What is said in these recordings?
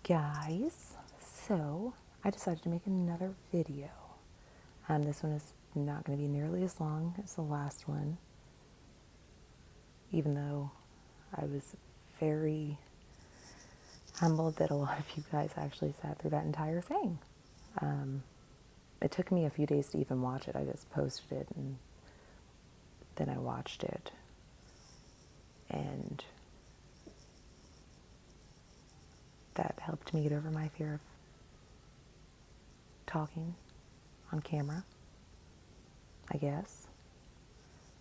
guys, so I decided to make another video. This one is not going to be nearly as long as the last one, even though I was very humbled that a lot of you guys actually sat through that entire thing. It took me a few days to even watch it. I just posted it and then I watched it, and that helped me get over my fear of talking on camera, I guess.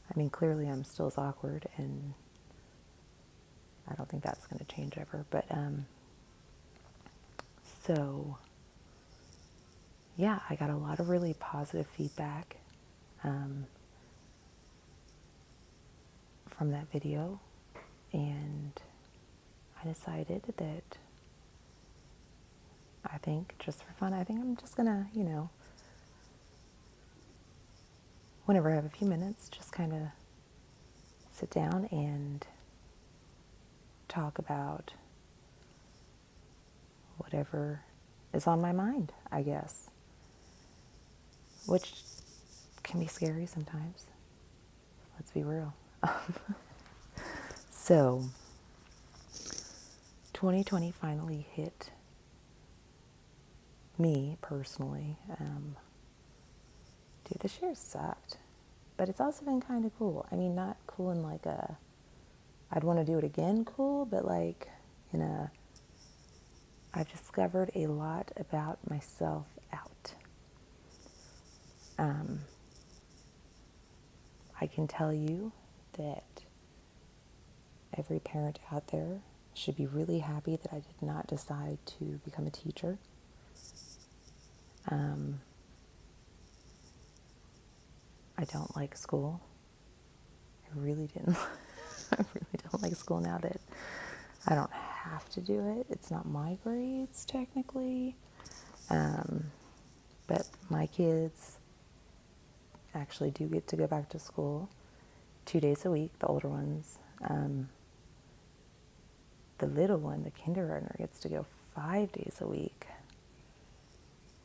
I mean, clearly I'm still as awkward, and I don't think that's going to change ever. But, so, yeah, I got a lot of really positive feedback from that video, and I decided that I think, just for fun, I think I'm just going to, whenever I have a few minutes, just kind of sit down and talk about whatever is on my mind, I guess, which can be scary sometimes. Let's be real. So, 2020 finally hit me personally. Dude, this year sucked, but it's also been kind of cool. I mean, not cool in like a I'd want to do it again cool, but like in a I've discovered a lot about myself out. I can tell you that every parent out there should be really happy that I did not decide to become a teacher. I don't like school. I really didn't. I really don't like school now that I don't have to do it. It's not my grades, technically. But my kids actually do get to go back to school 2 days a week, the older ones. The little one, the kindergartner, gets to go 5 days a week.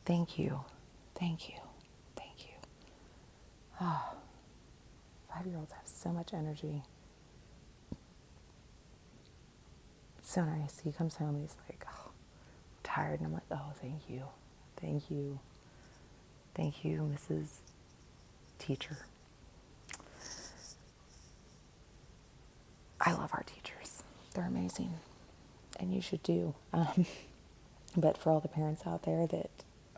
Thank you. Thank you. Thank you. Oh, 5-year-olds have so much energy. It's so nice. He comes home and he's like, oh, I'm tired. And I'm like, oh, thank you. Thank you. Thank you, Mrs. Teacher. I love our teachers. They're amazing. And you should too. But for all the parents out there that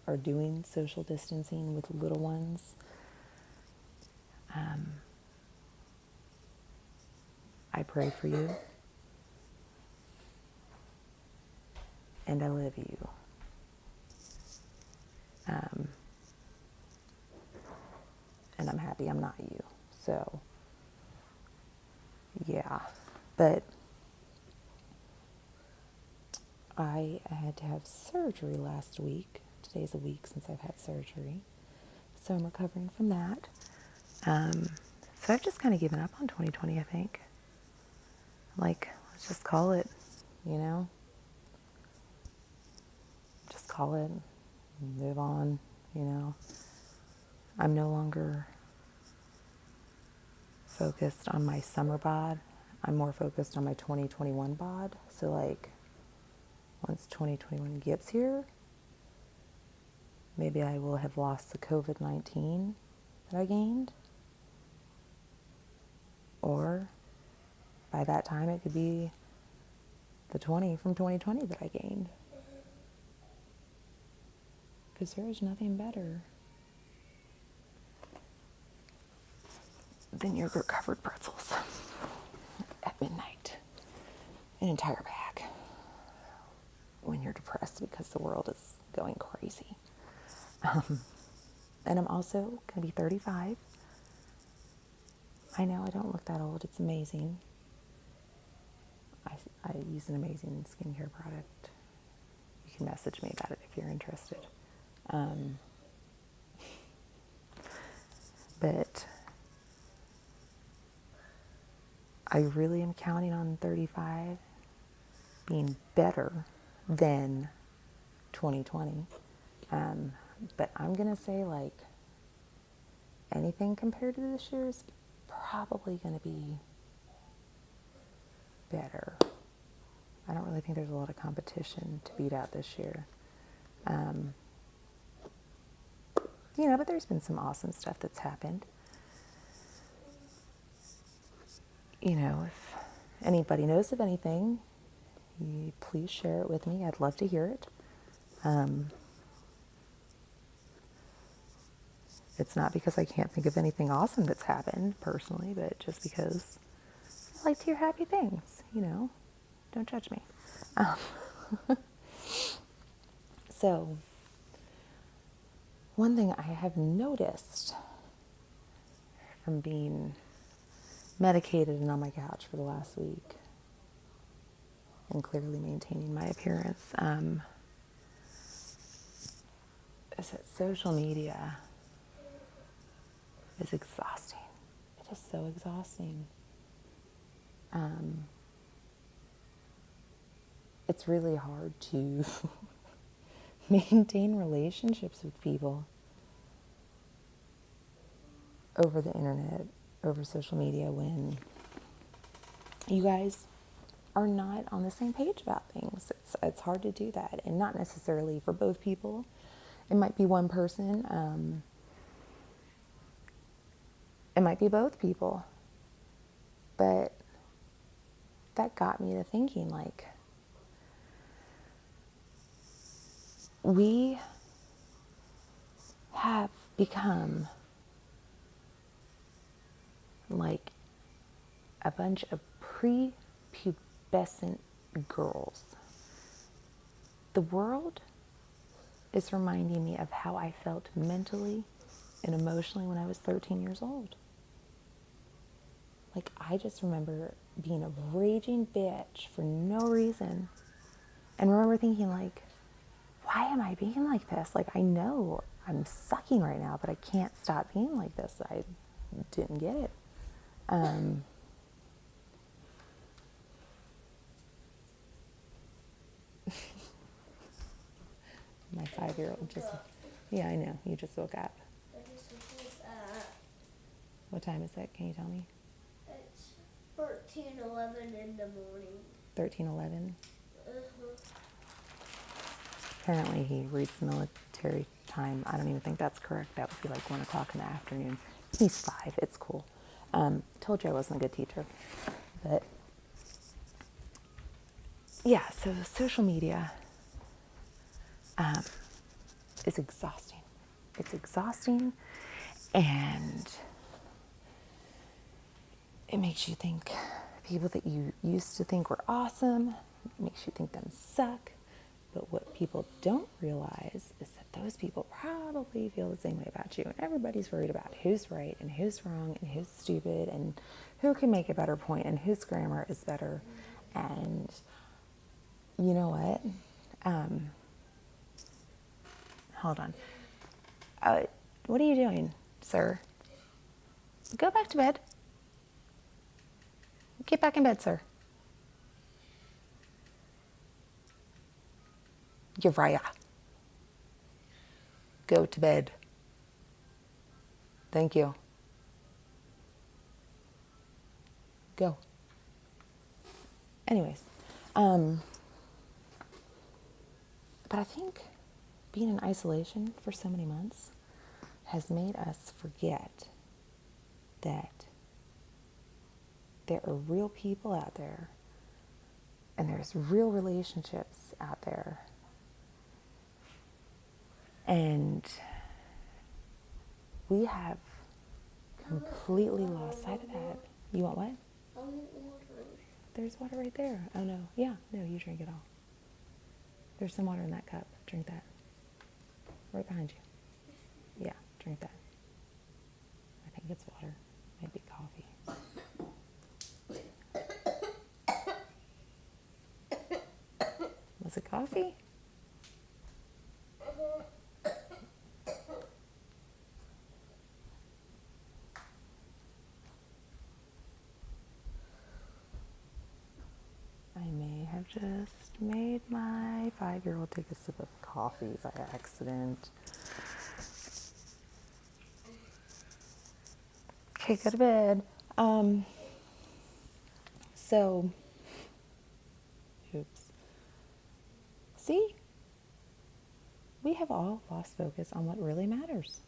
are doing social distancing with little ones, I pray for you. And I love you. And I'm happy I'm not you. So, yeah. But I had to have surgery last week. Today's a week since I've had surgery. So I'm recovering from that. So I've just kind of given up on 2020, I think. Like, let's just call it, just call it, move on, I'm no longer focused on my summer bod. I'm more focused on my 2021 bod. So like, once 2021 gets here, maybe I will have lost the COVID-19 that I gained. Or by that time, it could be the 20 from 2020 that I gained. Because there is nothing better than yogurt covered pretzels at midnight. An entire bag. When you're depressed because the world is going crazy. And I'm also going to be 35. I know I don't look that old. It's amazing. I use an amazing skincare product. You can message me about it if you're interested. But I really am counting on 35 being better than 2020. But I'm going to say, like, anything compared to this year is probably going to be better. I don't really think there's a lot of competition to beat out this year. But there's been some awesome stuff that's happened. If anybody knows of anything, please share it with me. I'd love to hear it. It's not because I can't think of anything awesome that's happened personally, but just because I like to hear happy things, Don't judge me. So, one thing I have noticed from being medicated and on my couch for the last week and clearly maintaining my appearance is that social media is exhausting. It is so exhausting. It's really hard to maintain relationships with people over the internet, over social media, when you guys are not on the same page about things. It's hard to do that, and not necessarily for both people. It might be one person. It might be both people. But that got me to thinking, like, we have become like a bunch of prepubescent girls. The world is reminding me of how I felt mentally and emotionally when I was 13 years old. Like, I just remember being a raging bitch for no reason. And remember thinking, like, why am I being like this? Like, I know I'm sucking right now, but I can't stop being like this. I didn't get it. My 5-year-old just... Yeah, I know. You just woke up. What time is it? Can you tell me? It's 13:11 in the morning. 13:11? Apparently he reads military time. I don't even think that's correct. That would be like 1 o'clock in the afternoon. He's 5. It's cool. Told you I wasn't a good teacher. But yeah, so social media is exhausting. It's exhausting, and it makes you think people that you used to think were awesome. It makes you think them suck. But what people don't realize is that those people probably feel the same way about you. And everybody's worried about who's right and who's wrong and who's stupid and who can make a better point and whose grammar is better. And you know what? Hold on. What are you doing, sir? Go back to bed. Get back in bed, sir. Uriah. Go to bed. Thank you. Go. Anyways, but I think being in isolation for so many months has made us forget that there are real people out there and there's real relationships out there. And we have completely lost sight of that. You want what? I want water. There's water right there. Oh, no. Yeah, no, you drink it all. There's some water in that cup. Drink that. Right behind you. Yeah, drink that. I think it's water. Maybe coffee. Was it coffee? I may have just made my 5-year-old take a sip of coffee by accident. Okay, go to bed. So, oops. See, we have all lost focus on what really matters.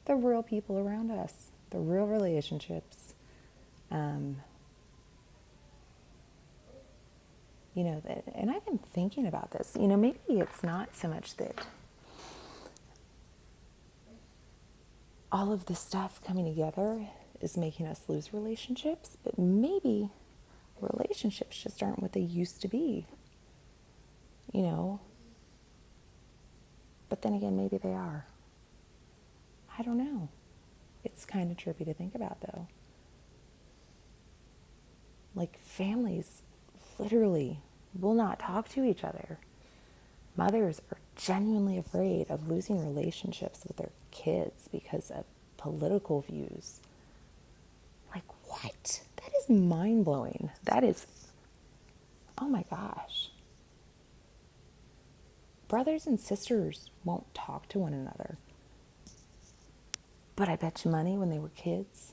The real people around us, the real relationships. Um, and I've been thinking about this. Maybe it's not so much that all of this stuff coming together is making us lose relationships, but maybe relationships just aren't what they used to be, you know? But then again, maybe they are. I don't know. It's kind of trippy to think about, though. Like, families literally will not talk to each other. Mothers are genuinely afraid of losing relationships with their kids because of political views. Like, what? That is mind-blowing. That is, oh my gosh. Brothers and sisters won't talk to one another. But I bet you money when they were kids,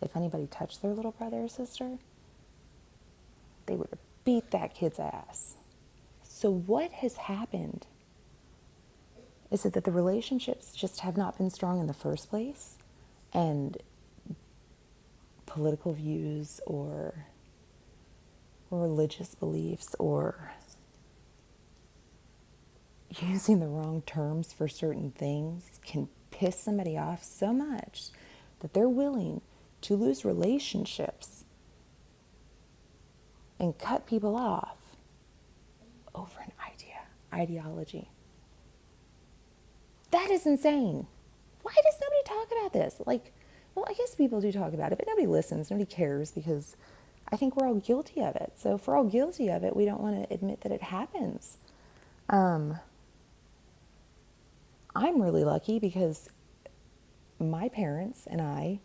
if anybody touched their little brother or sister, they would beat that kid's ass. So what has happened? Is it that the relationships just have not been strong in the first place? And political views or religious beliefs or using the wrong terms for certain things can piss somebody off so much that they're willing to lose relationships and cut people off over an ideology. That is insane. Why does nobody talk about this? Well, I guess people do talk about it, but nobody listens, nobody cares, because I think we're all guilty of it. So if we're all guilty of it, we don't want to admit that it happens. I'm really lucky because my parents and I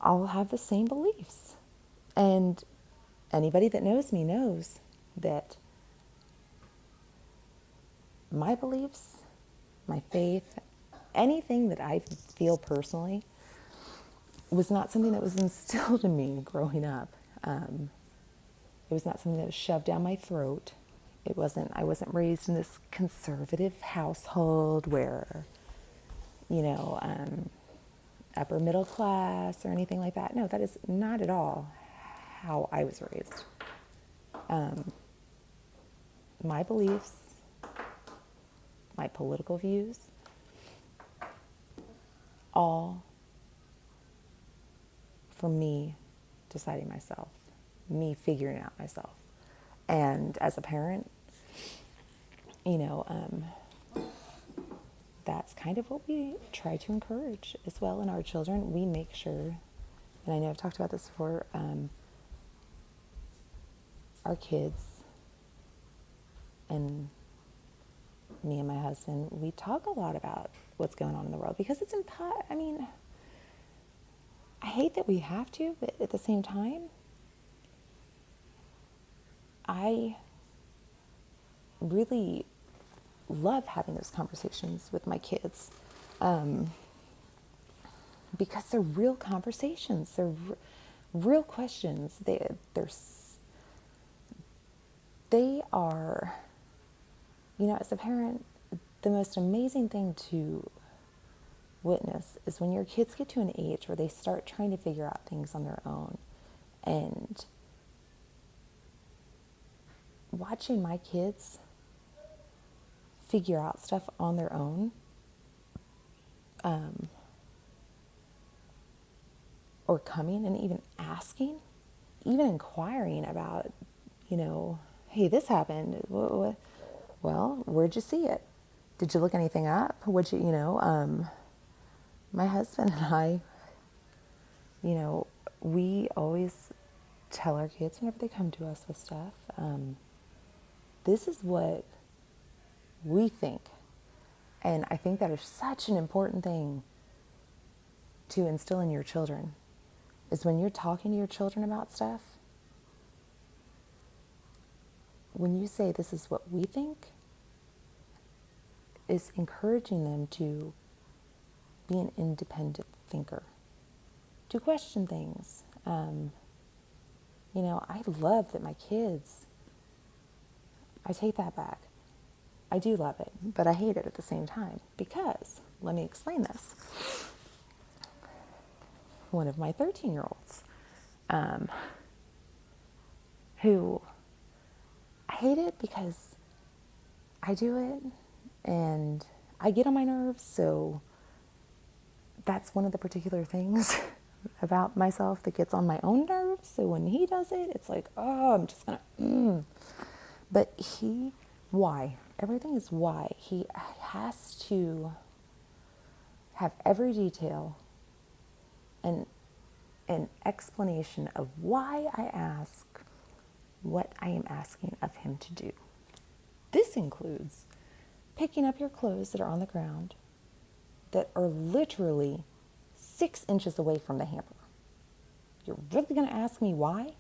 all have the same beliefs. And anybody that knows me knows that my beliefs, my faith, anything that I feel personally was not something that was instilled in me growing up. It was not something that was shoved down my throat. I wasn't raised in this conservative household where, upper middle class or anything like that. No, that is not at all how I was raised. My beliefs, my political views, all for me deciding myself, me figuring out myself. And as a parent, that's kind of what we try to encourage as well in our children. We make sure, and I know I've talked about this before, our kids and me and my husband, we talk a lot about what's going on in the world because it's I hate that we have to, but at the same time, I really love having those conversations with my kids because they're real conversations. They're real questions. They are, as a parent, the most amazing thing to witness is when your kids get to an age where they start trying to figure out things on their own. And watching my kids figure out stuff on their own, or coming and even asking, even inquiring about, hey, this happened. Well, where'd you see it? Did you look anything up? My husband and I, we always tell our kids whenever they come to us with stuff, this is what we think. And I think that is such an important thing to instill in your children, is when you're talking to your children about stuff, when you say this is what we think, is encouraging them to be an independent thinker, to question things. I love that my kids, I take that back. I do love it, but I hate it at the same time because, let me explain this. One of my 13-year-olds, who I hate it because I do it and I get on my nerves, so that's one of the particular things about myself that gets on my own nerves. So when he does it, it's like, oh, I'm just gonna, But why? Everything is why. He has to have every detail and an explanation of why I ask what I am asking of him to do. This includes picking up your clothes that are on the ground that are literally 6 inches away from the hamper. You're really going to ask me why?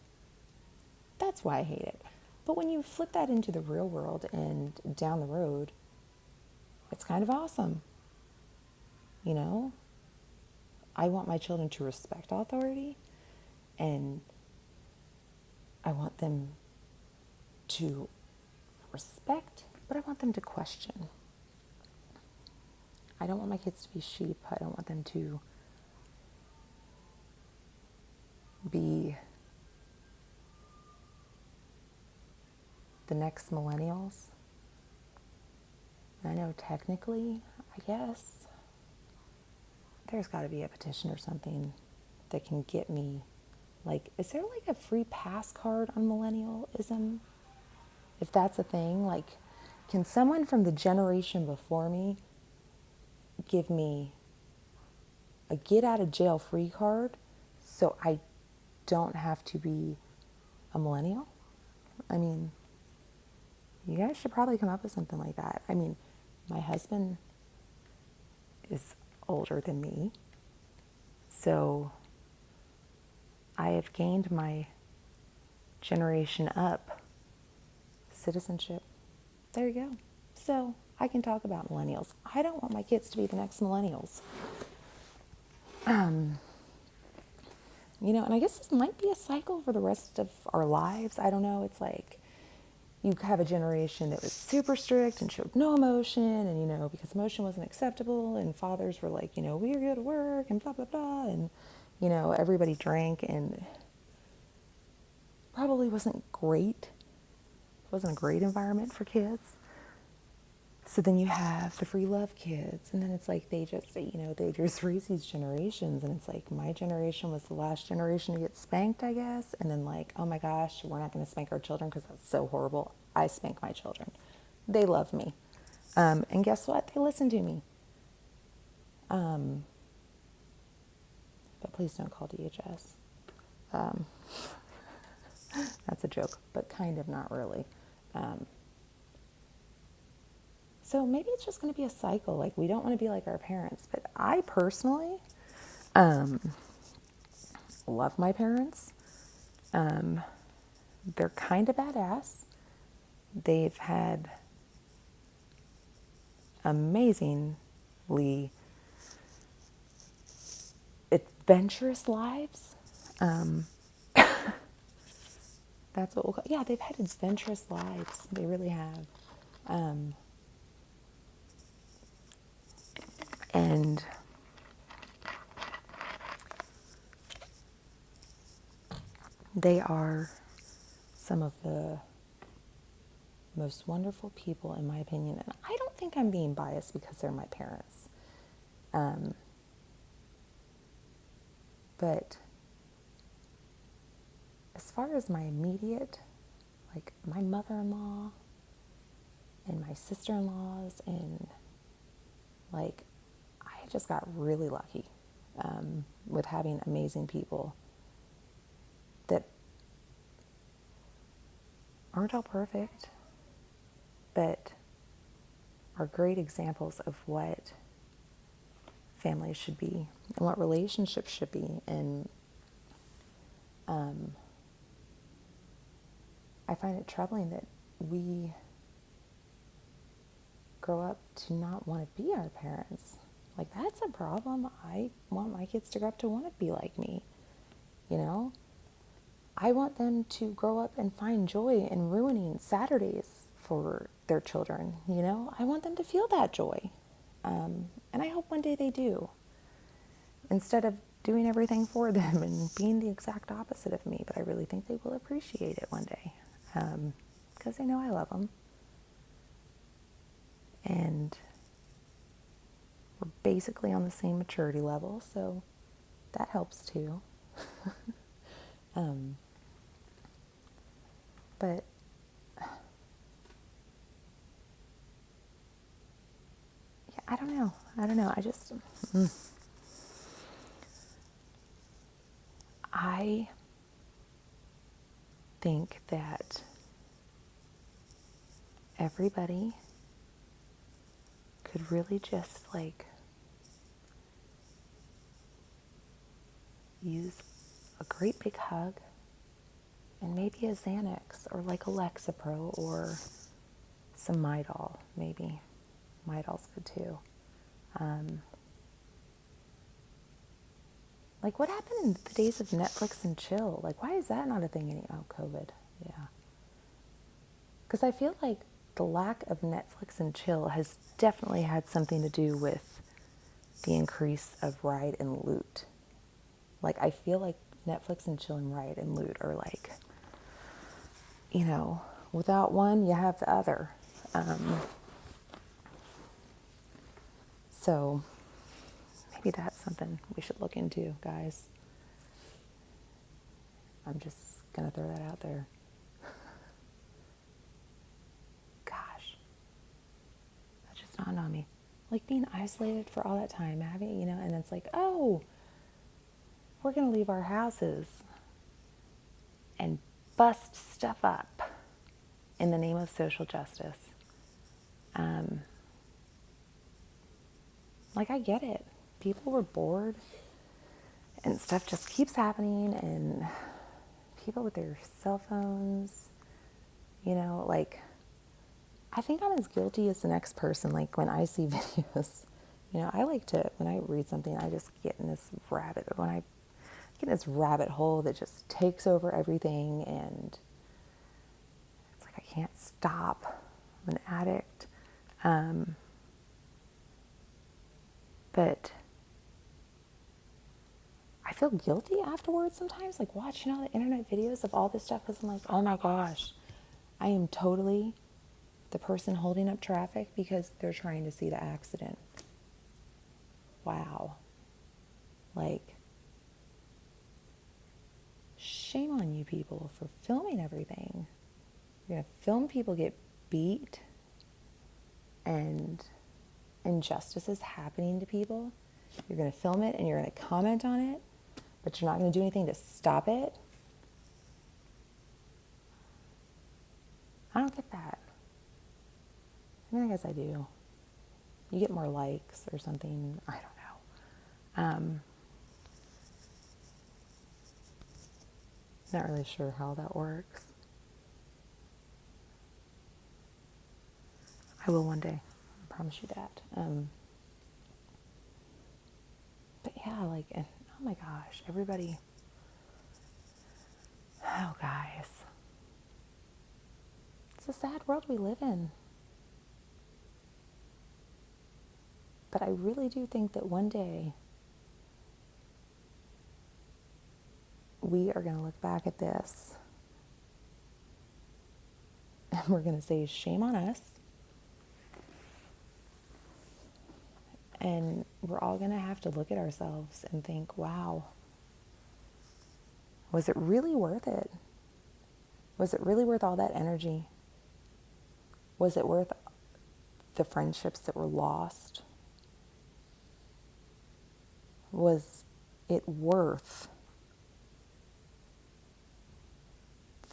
That's why I hate it. But when you flip that into the real world and down the road, it's kind of awesome. I want my children to respect authority, and I want them to respect, but I want them to question. I don't want my kids to be sheep. I don't want them to be the next millennials. I know technically, I guess, there's got to be a petition or something that can get me, is there a free pass card on millennialism? If that's a thing, can someone from the generation before me give me a get out of jail free card so I don't have to be a millennial? I mean, you guys should probably come up with something like that. I mean, my husband is older than me, so I have gained my generation up citizenship. There you go. So I can talk about millennials. I don't want my kids to be the next millennials. And I guess this might be a cycle for the rest of our lives. I don't know. It's you have a generation that was super strict and showed no emotion, and, because emotion wasn't acceptable, and fathers were we are go to work and blah, blah, blah. And, everybody drank and probably wasn't great. It wasn't a great environment for kids. So then you have the free love kids, and then it's they just raise these generations, and it's my generation was the last generation to get spanked, I guess, and then oh my gosh, we're not going to spank our children because that's so horrible. I spank my children. They love me. And guess what? They listen to me. But please don't call DHS. That's a joke, but kind of not really. So maybe it's just going to be a cycle. We don't want to be like our parents. But I personally love my parents. They're kind of badass. They've had amazingly adventurous lives. That's what we'll call. Yeah, they've had adventurous lives. They really have. And they are some of the most wonderful people, in my opinion. And I don't think I'm being biased because they're my parents. But as far as my immediate, my mother-in-law and my sister-in-laws, and I just got really lucky with having amazing people that aren't all perfect, but are great examples of what families should be and what relationships should be. And I find it troubling that we grow up to not want to be our parents. Like, that's a problem. I want my kids to grow up to want to be like me, you know? I want them to grow up and find joy in ruining Saturdays for their children, you know? I want them to feel that joy. And I hope one day they do. Instead of doing everything for them and being the exact opposite of me, but I really think they will appreciate it one day. Because they know I love them. And we're basically on the same maturity level, so that helps too. But yeah, I don't know. I just, I think that everybody could really just like use a great big hug and maybe a Xanax or like a Lexapro or some Midol, maybe. Midol's good too. Like, what happened in the days of Netflix and chill? Like, why is that not a thing anymore? Oh, COVID. Yeah. Because I feel like the lack of Netflix and chill has definitely had something to do with the increase of riot and loot. Like, I feel like Netflix and chill and riot and loot are like, you know, without one, you have the other. So maybe that's something we should look into, guys. I'm just going to throw that out there. Gosh, that just dawned on me. Like, being isolated for all that time, having, you know, and it's like, oh, we're going to leave our houses and bust stuff up in the name of social justice. Like, I get it. People were bored and stuff just keeps happening, and people with their cell phones, you know, like, I think I'm as guilty as the next person. Like, when I see videos, you know, I like to, when I read something, I just get in this rabbit hole that just takes over everything, and it's like I can't stop. I'm an addict. But I feel guilty afterwards sometimes, like watching all the internet videos of all this stuff, because I'm like, oh my gosh, I am totally the person holding up traffic because they're trying to see the accident. Wow. Like, shame on you people for filming everything. You're going to film people get beat and injustices happening to people. You're going to film it and you're going to comment on it, but you're not going to do anything to stop it. I don't get that. I mean, I guess I do. You get more likes or something. I don't know. Not really sure how that works. I will one day. I promise you that. But yeah, like, oh my gosh, everybody. Oh, guys. It's a sad world we live in. But I really do think that one day we are going to look back at this and we're going to say, shame on us. And we're all going to have to look at ourselves and think, wow, was it really worth it? Was it really worth all that energy? Was it worth the friendships that were lost? Was it worth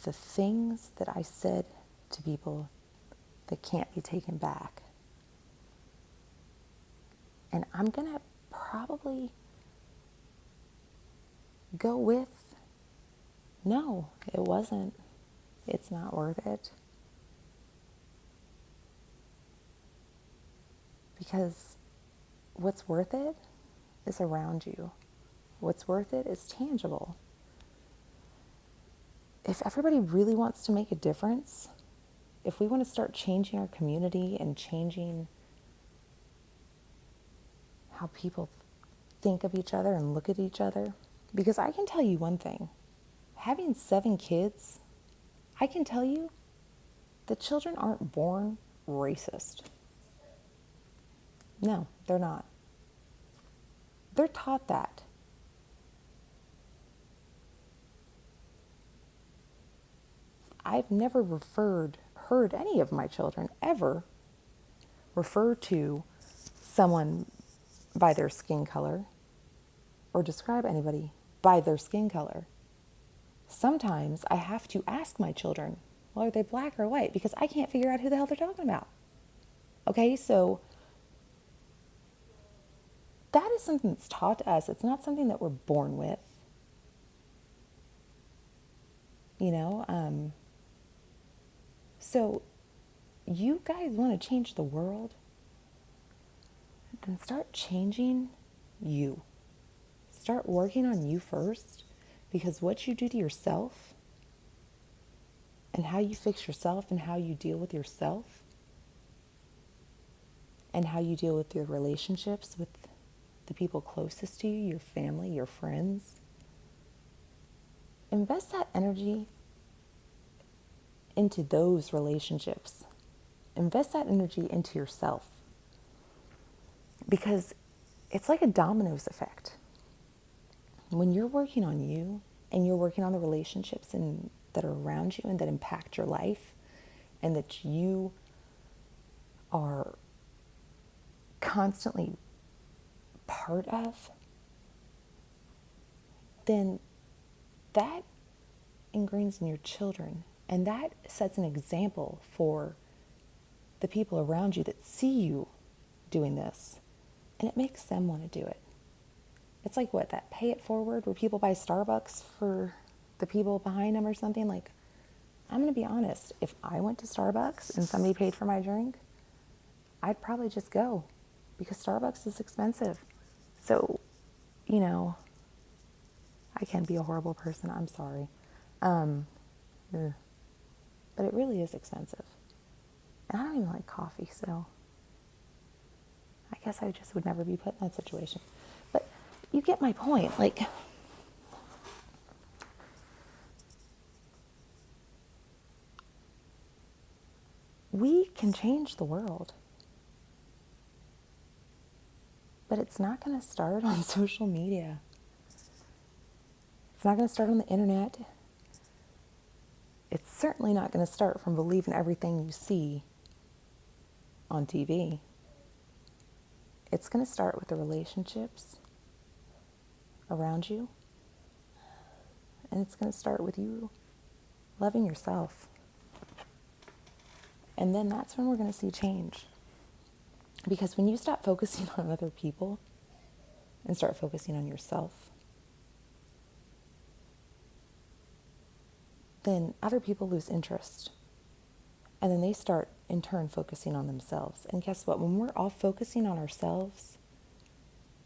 the things that I said to people that can't be taken back? And I'm going to probably go with, no, it wasn't. It's not worth it. Because what's worth it is around you. What's worth it is tangible. If everybody really wants to make a difference, if we want to start changing our community and changing how people think of each other and look at each other, because I can tell you one thing, having 7 kids, I can tell you that children aren't born racist. No, they're not. They're taught that. I've never heard any of my children ever refer to someone by their skin color or describe anybody by their skin color. Sometimes I have to ask my children, well, are they black or white? Because I can't figure out who the hell they're talking about. Okay, so that is something that's taught to us. It's not something that we're born with. You know, so you guys want to change the world? Then start changing you. Start working on you first, because what you do to yourself and how you fix yourself and how you deal with yourself and how you deal with your relationships with the people closest to you, your family, your friends, invest that energy into those relationships. Invest that energy into yourself, because it's like a dominoes effect. When you're working on you and you're working on the relationships that are around you and that impact your life and that you are constantly part of, then that ingrains in your children, and that sets an example for the people around you that see you doing this, and it makes them want to do it. It's like what, that pay it forward where people buy Starbucks for the people behind them or something. Like, I'm going to be honest, if I went to Starbucks and somebody paid for my drink, I'd probably just go, because Starbucks is expensive. So, you know, I can be a horrible person. I'm sorry. But it really is expensive. And I don't even like coffee, so I guess I just would never be put in that situation. But you get my point. Like, we can change the world. But it's not going to start on social media. It's not going to start on the internet. It's certainly not going to start from believing everything you see on TV. It's going to start with the relationships around you. And it's going to start with you loving yourself. And then that's when we're going to see change. Because when you stop focusing on other people and start focusing on yourself, then other people lose interest. And then they start, in turn, focusing on themselves. And guess what? When we're all focusing on ourselves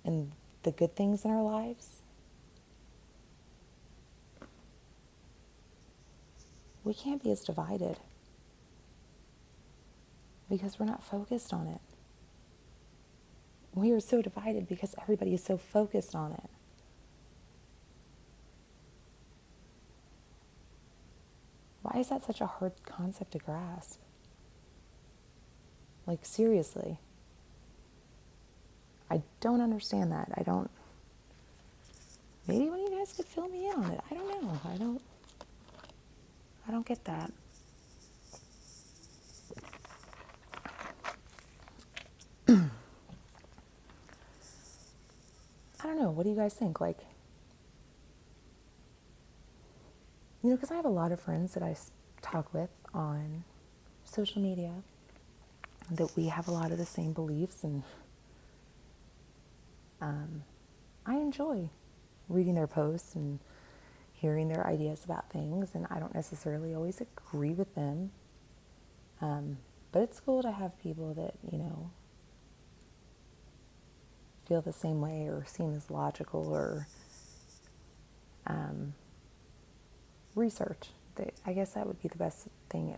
and the good things in our lives, we can't be as divided, because we're not focused on it. We are so divided because everybody is so focused on it. Why is that such a hard concept to grasp? Like, seriously. I don't understand that. Maybe one of you guys could fill me in on it. I don't know. I don't get that. I don't know. What do you guys think? Like, you know, because I have a lot of friends that I talk with on social media that we have a lot of the same beliefs, and I enjoy reading their posts and hearing their ideas about things, and I don't necessarily always agree with them, but it's cool to have people that, you know, feel the same way or seem as logical or research. I guess that would be the best thing.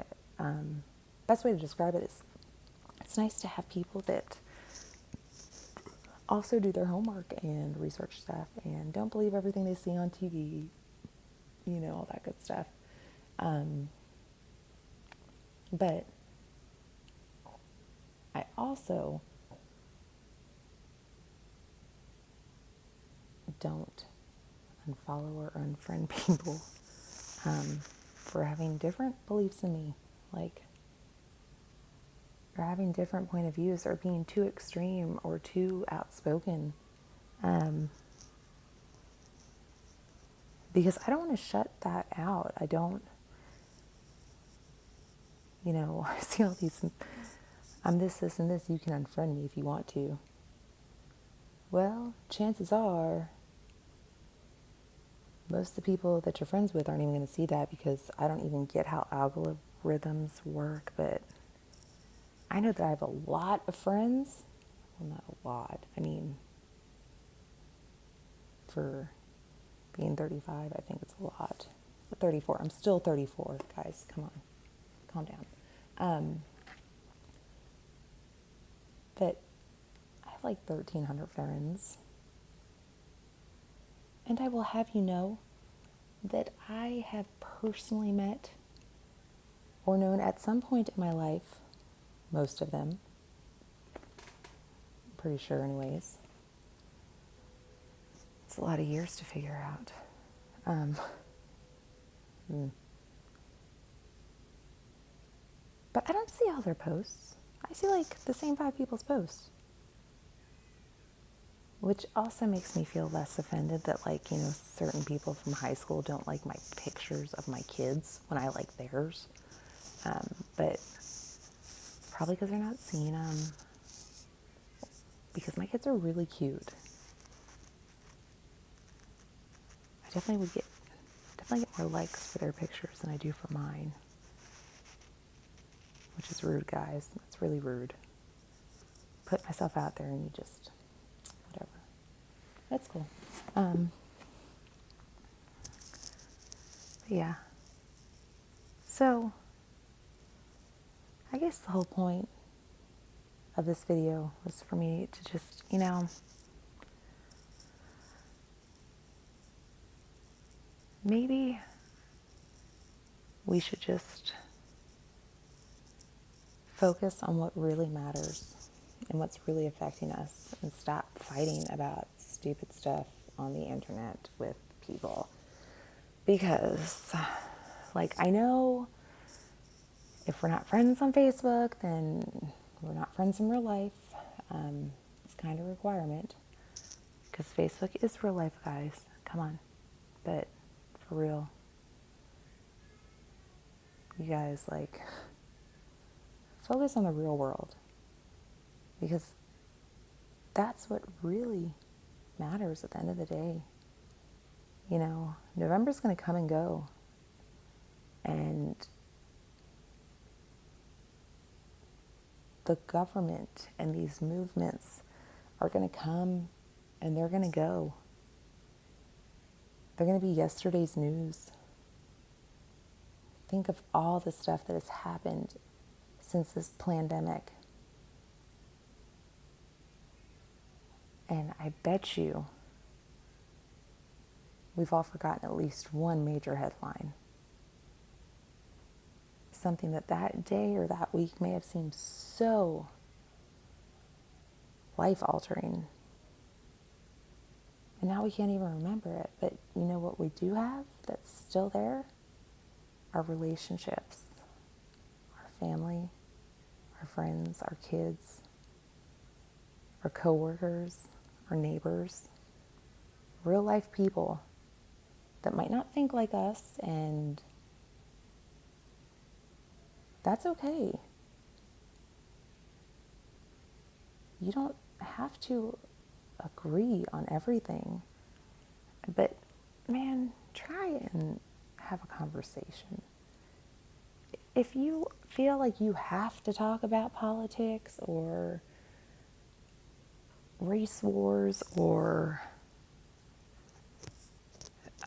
Best way to describe it is it's nice to have people that also do their homework and research stuff and don't believe everything they see on TV, all that good stuff. But I also don't unfollow or unfriend people for having different beliefs than me, or having different point of views or being too extreme or too outspoken. Because I don't want to shut that out. I don't, I see all these, I'm this, and this, you can unfriend me if you want to. Well, chances are most of the people that you're friends with aren't even going to see that, because I don't even get how algorithms work, but I know that I have a lot of friends. Well, not a lot. I mean, for being 35, I think it's a lot. But 34, I'm still 34, guys. Come on, calm down. But I have like 1,300 friends. And I will have you know that I have personally met or known at some point in my life, most of them, I'm pretty sure anyways. It's a lot of years to figure out. But I don't see all their posts. I see like the same 5 people's posts. Which also makes me feel less offended that certain people from high school don't like my pictures of my kids when I like theirs. But probably because they're not seeing them. Because my kids are really cute. I definitely get more likes for their pictures than I do for mine. Which is rude, guys. That's really rude. Put myself out there and you just, whatever. That's cool. Yeah. So, I guess the whole point of this video was for me to just, maybe we should just focus on what really matters and what's really affecting us and stop fighting about stupid stuff on the internet with people. Because, I know if we're not friends on Facebook, then we're not friends in real life. It's kind of a requirement. Because Facebook is real life, guys. Come on. But for real, you guys, focus on the real world. Because that's what really matters at the end of the day. November's going to come and go. And the government and these movements are going to come and they're going to go. They're going to be yesterday's news. Think of all the stuff that has happened since this pandemic. And I bet you we've all forgotten at least one major headline. Something that day or that week may have seemed so life-altering. And now we can't even remember it. But you know what we do have that's still there? Our relationships, our family, our friends, our kids, our coworkers, our neighbors, real life people that might not think like us, and that's okay. You don't have to agree on everything, but man, try and have a conversation. If you feel like you have to talk about politics or race wars or,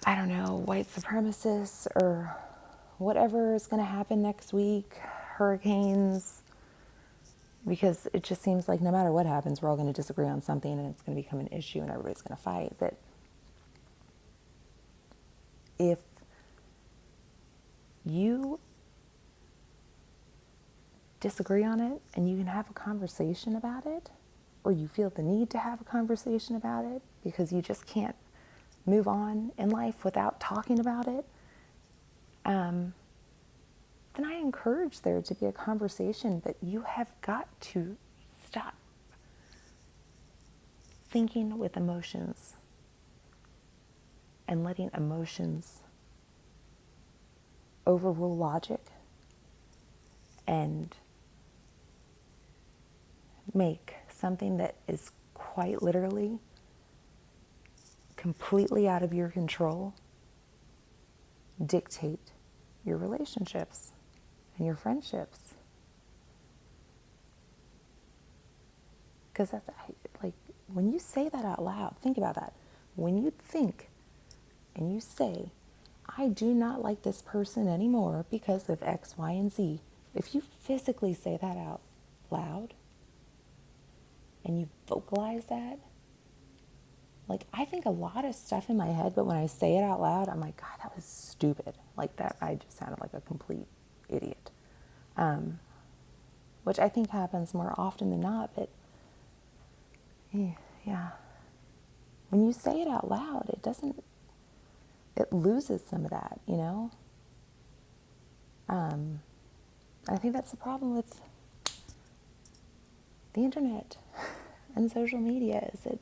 I don't know, white supremacists or whatever is going to happen next week, hurricanes, because it just seems like no matter what happens, we're all going to disagree on something and it's going to become an issue and everybody's going to fight. But if you disagree on it and you can have a conversation about it, or you feel the need to have a conversation about it because you just can't move on in life without talking about it, then I encourage there to be a conversation, but you have got to stop thinking with emotions and letting emotions overrule logic and make something that is quite literally completely out of your control dictate your relationships and your friendships. Because that's like, when you say that out loud, think about that. When you think and you say, I do not like this person anymore because of X, Y, and Z, if you physically say that out loud and you vocalize that, like, I think a lot of stuff in my head, but when I say it out loud, I'm like, God, that was stupid. Like that, I just sounded like a complete idiot. Which I think happens more often than not, but yeah. When you say it out loud, it loses some of that, you know? I think that's the problem with the internet and social media is that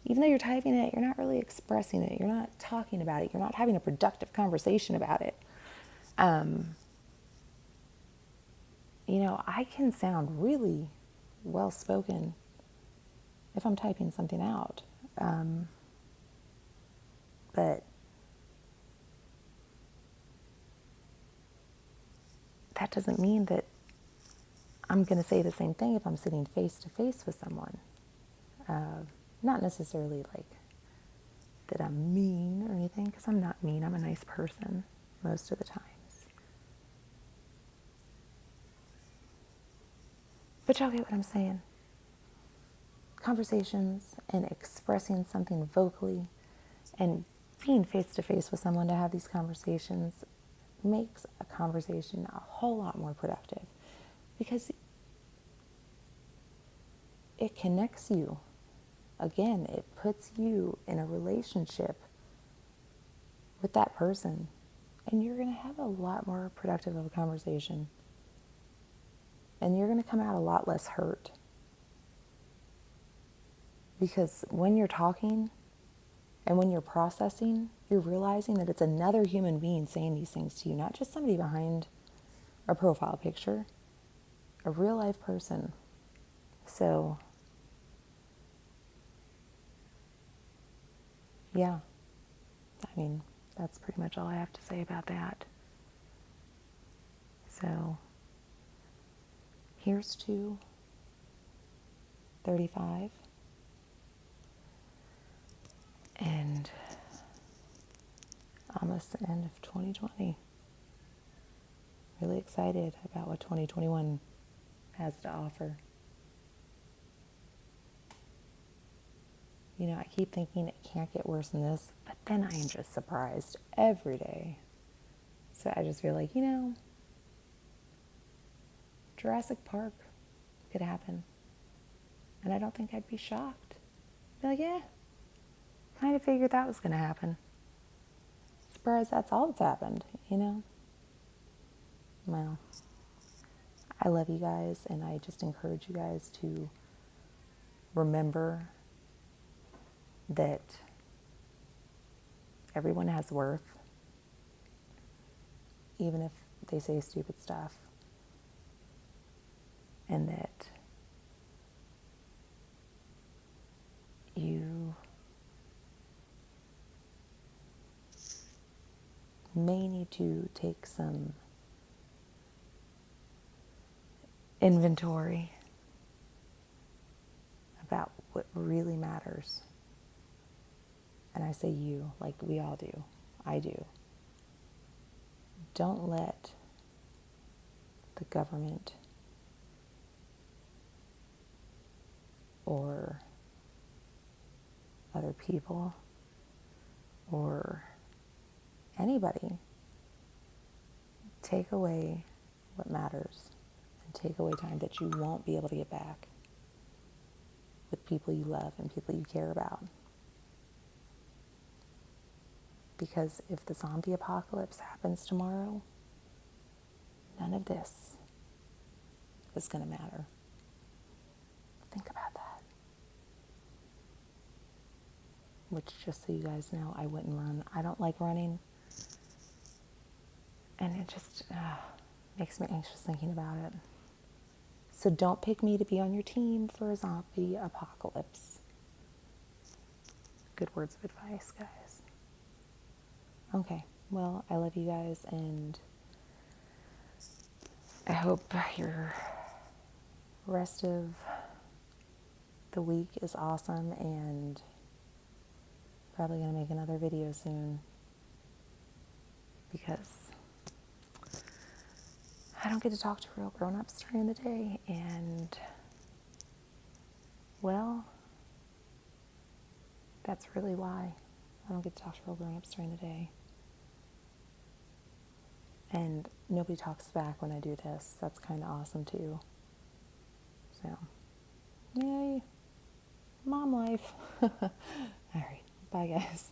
even though you're typing it, you're not really expressing it. You're not talking about it. You're not having a productive conversation about it. You know, I can sound really well-spoken if I'm typing something out. But that doesn't mean that I'm going to say the same thing if I'm sitting face to face with someone. Not necessarily like that I'm mean or anything, because I'm not mean. I'm a nice person most of the times. But y'all get what I'm saying. Conversations and expressing something vocally and being face to face with someone to have these conversations makes a conversation a whole lot more productive because it connects you. Again, it puts you in a relationship with that person, and you're going to have a lot more productive of a conversation, and you're going to come out a lot less hurt, because when you're talking and when you're processing, you're realizing that it's another human being saying these things to you, not just somebody behind a profile picture, a real life person. So yeah, I mean, that's pretty much all I have to say about that. So here's to 35 and almost the end of 2020. Really excited about what 2021 has to offer. You know, I keep thinking it can't get worse than this, but then I am just surprised every day. So I just feel like, you know, Jurassic Park could happen. And I don't think I'd be shocked. I'd be like, yeah, kind of figured that was going to happen. Surprised that's all that's happened, you know? Well, I love you guys, and I just encourage you guys to remember that everyone has worth, even if they say stupid stuff, and that you may need to take some inventory about what really matters. And I say you, like we all do. I do. Don't let the government or other people or anybody take away what matters and take away time that you won't be able to get back with people you love and people you care about. Because if the zombie apocalypse happens tomorrow, none of this is going to matter. Think about that. Which, just so you guys know, I wouldn't run. I don't like running. And it just makes me anxious thinking about it. So don't pick me to be on your team for a zombie apocalypse. Good words of advice, guys. Okay, well, I love you guys, and I hope your rest of the week is awesome, and probably going to make another video soon because I don't get to talk to real grown-ups during the day, and, well, that's really why I don't get to talk to real grown-ups during the day. And nobody talks back when I do this. That's kind of awesome, too. So, yay. Mom life. All right. Bye, guys.